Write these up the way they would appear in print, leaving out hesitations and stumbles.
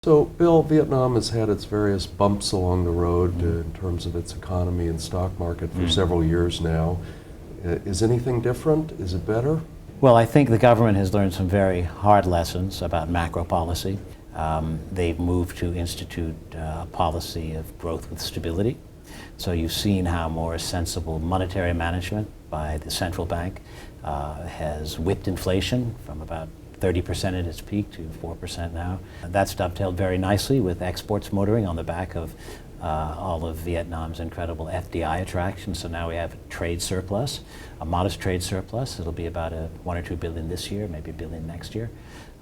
So, Bill, Vietnam has had its various bumps along the road in terms of its economy and stock market for several years now. Is anything different? Is it better? Well, I think the government has learned some very hard lessons about macro policy. They've moved to institute a policy of growth with stability. So you've seen how more sensible monetary management by the central bank has whipped inflation from about 30% at its peak to 4% now. That's dovetailed very nicely with exports motoring on the back of all of Vietnam's incredible FDI attraction. So now we have a trade surplus, a modest trade surplus. It'll be about $1 or $2 billion this year, maybe $1 billion next year.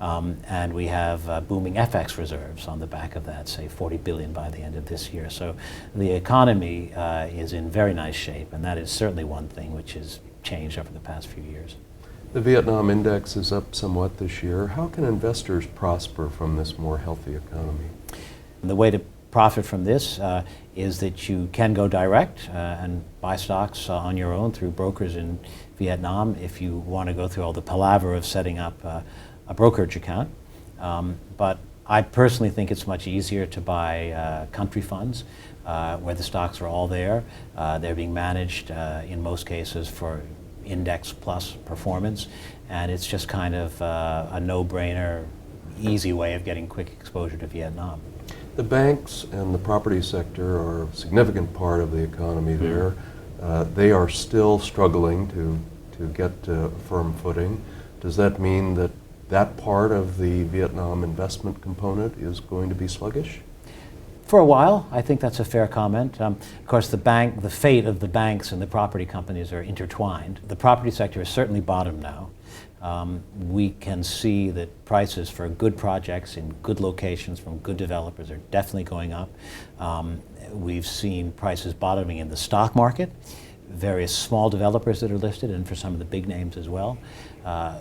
And we have booming FX reserves on the back of that, say $40 billion by the end of this year. So the economy is in very nice shape, and that is certainly one thing which has changed over the past few years. The Vietnam index is up somewhat this year. How can investors prosper from this more healthy economy? The way to profit from this is that you can go direct and buy stocks on your own through brokers in Vietnam if you want to go through all the palaver of setting up a brokerage account. But I personally think it's much easier to buy country funds where the stocks are all there. They're being managed in most cases for index plus performance, and it's just kind of a no-brainer, easy way of getting quick exposure to Vietnam. The banks and the property sector are a significant part of the economy there. They are still struggling to get a firm footing. Does that mean that that part of the Vietnam investment component is going to be sluggish? For a while, I think that's a fair comment. Of course, the fate of the banks and the property companies are intertwined. The property sector has certainly bottomed now. We can see that prices for good projects in good locations from good developers are definitely going up. We've seen prices bottoming in the stock market, various small developers that are listed, and for some of the big names as well.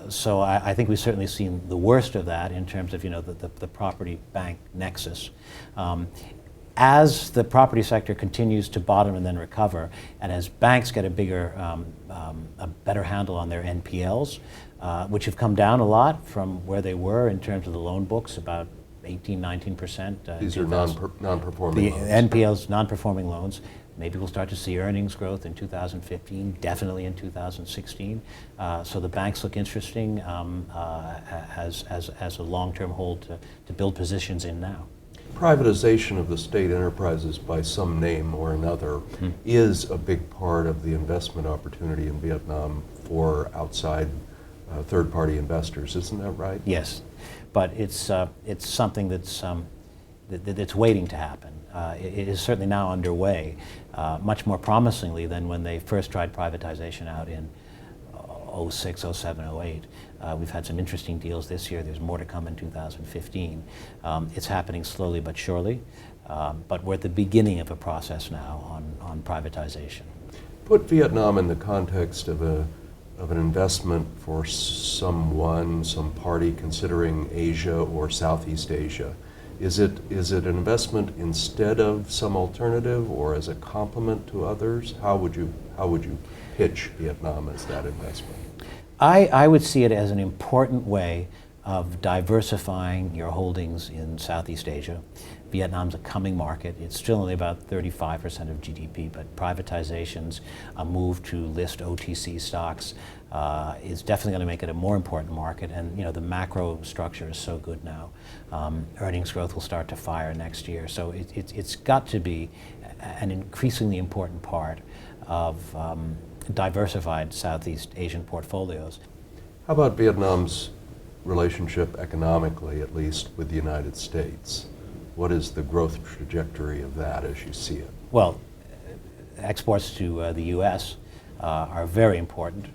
So I think we've certainly seen the worst of that in terms of the property bank nexus. As the property sector continues to bottom and then recover, and as banks get a better handle on their NPLs, which have come down a lot from where they were in terms of the loan books, about 18-19%. These are non-performing loans. NPLs, non-performing loans. Maybe we'll start to see earnings growth in 2015, definitely in 2016. So the banks look interesting as a long-term hold to build positions in now. Privatization of the state enterprises by some name or another is a big part of the investment opportunity in Vietnam for outside third-party investors. Isn't that right? Yes, but it's something that's waiting to happen. It is certainly now underway, much more promisingly than when they first tried privatization out in 06, 07, 08. We've had some interesting deals this year. There's more to come in 2015. It's happening slowly but surely, but we're at the beginning of a process now on privatization. Put Vietnam in the context of an investment for some party considering Asia or Southeast Asia. Is it an investment instead of some alternative or as a complement to others? How would you pitch Vietnam as that investment? I would see it as an important way of diversifying your holdings in Southeast Asia. Vietnam's a coming market. It's still only about 35% of GDP, but privatizations, a move to list OTC stocks is definitely going to make it a more important market. And the macro structure is so good now. Earnings growth will start to fire next year. So it's got to be an increasingly important part of diversified Southeast Asian portfolios. How about Vietnam's relationship economically, at least, with the United States? What is the growth trajectory of that as you see it? Well, exports to the U.S. Are very important.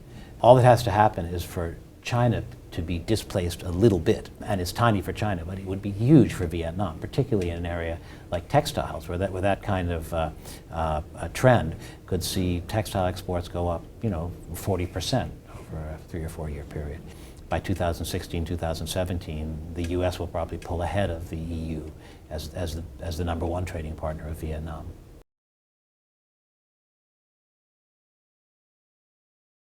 All that has to happen is for China to be displaced a little bit, and it's tiny for China, but it would be huge for Vietnam, particularly in an area like textiles, where that kind of a trend could see textile exports go up, 40% over a 3 or 4 year period. By 2016, 2017, the U.S. will probably pull ahead of the EU as the #1 trading partner of Vietnam.